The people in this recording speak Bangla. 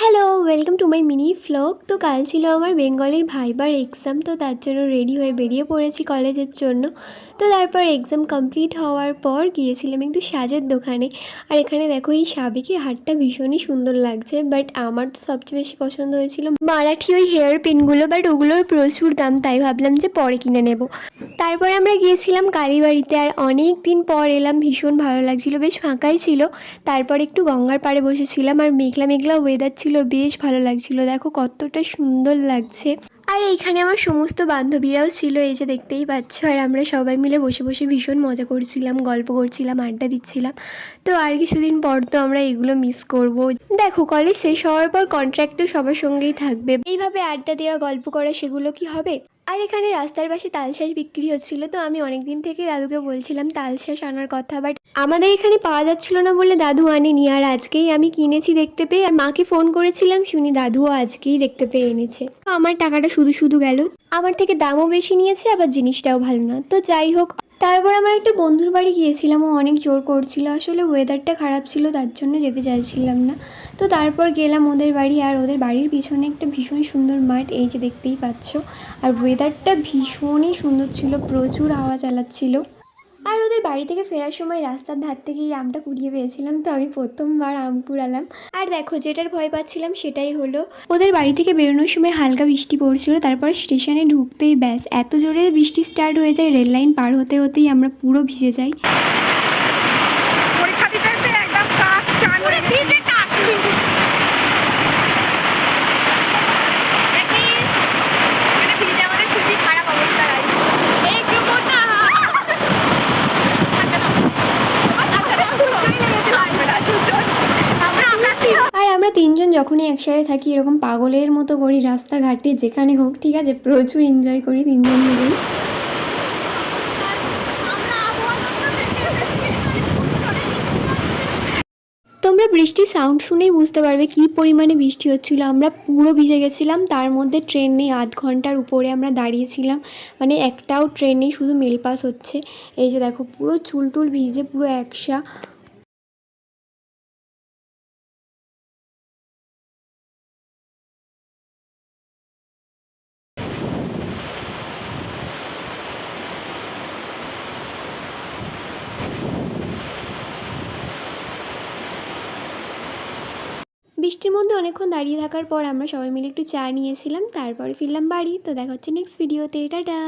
Hello, welcome to my mini vlog. তো কাল ছিল আমার বেঙ্গলির ভাইবার এক্সাম, তো তার জন্য রেডি হয়ে বেরিয়ে পড়েছি কলেজের জন্য। তো তারপর এক্সাম কমপ্লিট হওয়ার পর গিয়েছিলাম একটু সাজের দোকানে। আর এখানে দেখো এই সাবেকি হারটা ভীষণই সুন্দর লাগছে, বাট আমার তো সবচেয়ে বেশি পছন্দ হয়েছিল মারাঠি ওই হেয়ার পিনগুলো, বাট ওগুলোর প্রচুর দাম, তাই ভাবলাম যে পরে কিনে নেব। তারপরে আমরা গিয়েছিলাম কালীবাড়িতে, আর অনেক দিন পর এলাম, ভীষণ ভালো লাগছিল, বেশ ফাঁকাই ছিল। তারপর একটু গঙ্গার পাড়ে বসেছিলাম, আর মেঘলা মেঘলা ওয়েদার ছিল, বেশ ভালো লাগছিল। দেখো কতটা সুন্দর লাগছে। আর এইখানে আমার সমস্ত বান্ধবীরাও ছিল, এই যে দেখতেই পাচ্ছ। আর আমরা সবাই মিলে বসে বসে ভীষণ মজা করছিলাম, গল্প করছিলাম, আড্ডা দিচ্ছিলাম। তো আর কিছুদিন পর তো আমরা এগুলো মিস করব। দেখো কলেজ শেষ হওয়ার পর কন্ট্রাক্ট তো সবার সঙ্গেই থাকবে, এইভাবে আড্ডা দেওয়া, গল্প করা, সেগুলো কি হবে? আর এখানে রাস্তার পাশে তালশাঁস বিক্রি হচ্ছিল, তো আমি অনেক দিন থেকে দাদুকে বলছিলাম তালশাঁস আনার কথা, বাট আমাদের এখানে পাওয়া যাচ্ছিল না বলে দাদু আনেনি। আর আজকেই আমি কিনেছি দেখতে পেয়ে, আর মাকে ফোন করেছিলাম, শুনি দাদুও আজকেই দেখতে পেয়ে এনেছে। আমার টাকাটা শুধু শুধু গেল, আমার থেকে দামও বেশি নিয়েছে, আবার জিনিসটাও ভালো না। তো যাই হোক, তারপর আমার একটা বন্ধুর বাড়ি গিয়েছিলাম, ও অনেক জোর করছিল, আসলে ওয়েদারটা খারাপ ছিল তার জন্য যেতে চাইছিলাম না। তো তারপর গেলাম ওদের বাড়ি, আর ওদের বাড়ির পিছনে একটা ভীষণ সুন্দর মাঠ, এই যে দেখতেই পাচ্ছ। আর ওয়েদারটা ভীষণই সুন্দর ছিল, প্রচুর হাওয়া চালাচ্ছিল। আর ওদের বাড়ি থেকে ফেরার সময় রাস্তার ধার থেকে এই আমটা কুড়িয়ে পেয়েছিলাম, তো আমি প্রথমবার আম কুড়ালাম। আর দেখো যেটার ভয় পাচ্ছিলাম সেটাই হলো, ওদের বাড়ি থেকে বেরোনোর সময় হালকা বৃষ্টি পড়ছিল, তারপর স্টেশনে ঢুকতেই ব্যাস এত জোরে বৃষ্টি স্টার্ট হয়ে যায়, রেল লাইন পার হতে হতেই আমরা পুরো ভিজে যাই। আমরা তিনজন যখনই একসাথে থাকি এরকম পাগলের মতো করি রাস্তাঘাটে, যেখানে হোক, ঠিক আছে, প্রচুর এনজয় করি তিনজন মিলেই। তোমরা বৃষ্টির সাউন্ড শুনেই বুঝতে পারবে কী পরিমাণে বৃষ্টি হচ্ছিল। আমরা পুরো ভিজে গেছিলাম, তার মধ্যে ট্রেন নেই, আধ ঘন্টার উপরে আমরা দাঁড়িয়েছিলাম, মানে একটাও ট্রেন নেই, শুধু মেল পাস হচ্ছে। এই যে দেখো পুরো চুলটুল ভিজে পুরো একসা। বৃষ্টির মধ্যে অনেকক্ষণ দাঁড়িয়ে থাকার পর আমরা সবাই মিলে একটু চা নিয়েছিলাম, তারপরে ফিরলাম বাড়ি। তো দেখা হচ্ছে নেক্সট ভিডিওতে, টাটা।